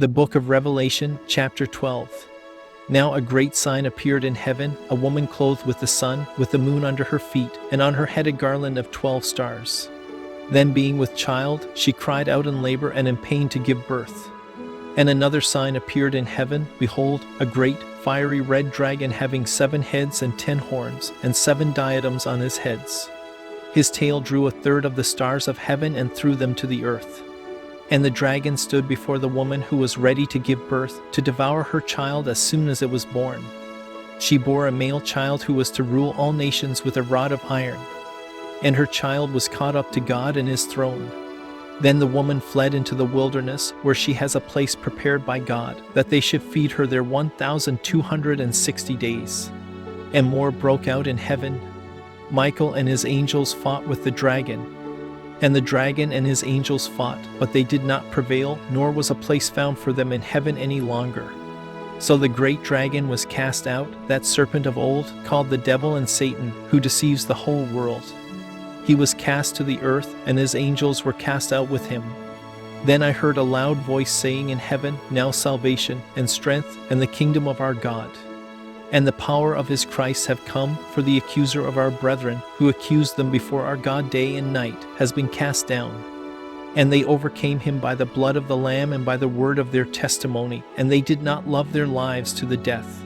The book of Revelation, chapter 12. Now a great sign appeared in heaven, a woman clothed with the sun, with the moon under her feet, and on her head a garland of 12 stars. Then being with child, she cried out in labor and in pain to give birth. And another sign appeared in heaven, behold, a great, fiery red dragon having 7 heads and 10 horns, and 7 diadems on his heads. His tail drew a third of the stars of heaven and threw them to the earth. And the dragon stood before the woman who was ready to give birth, to devour her child as soon as it was born. She bore a male child who was to rule all nations with a rod of iron. And her child was caught up to God and his throne. Then the woman fled into the wilderness, where she has a place prepared by God, that they should feed her there 1,260 days. And war broke out in heaven. Michael and his angels fought with the dragon. And the dragon and his angels fought, but they did not prevail, nor was a place found for them in heaven any longer. So the great dragon was cast out, that serpent of old, called the devil and Satan, who deceives the whole world. He was cast to the earth, and his angels were cast out with him. Then I heard a loud voice saying in heaven, Now salvation, and strength, and the kingdom of our God, and the power of his Christ have come, for the accuser of our brethren, who accused them before our God day and night, has been cast down. And they overcame him by the blood of the Lamb and by the word of their testimony, and they did not love their lives to the death.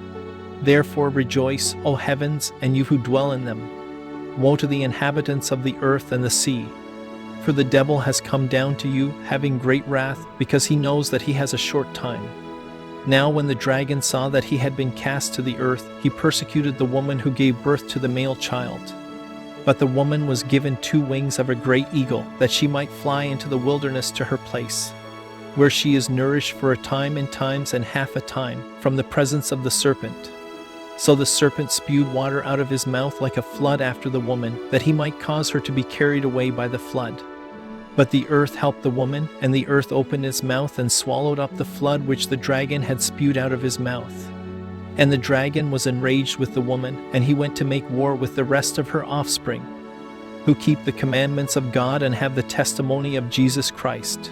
Therefore rejoice, O heavens, and you who dwell in them. Woe to the inhabitants of the earth and the sea. For the devil has come down to you, having great wrath, because he knows that he has a short time. Now when the dragon saw that he had been cast to the earth, he persecuted the woman who gave birth to the male child. But the woman was given 2 wings of a great eagle, that she might fly into the wilderness to her place, where she is nourished for a time and times and half a time, from the presence of the serpent. So the serpent spewed water out of his mouth like a flood after the woman, that he might cause her to be carried away by the flood. But the earth helped the woman, and the earth opened its mouth and swallowed up the flood which the dragon had spewed out of his mouth. And the dragon was enraged with the woman, and he went to make war with the rest of her offspring, who keep the commandments of God and have the testimony of Jesus Christ.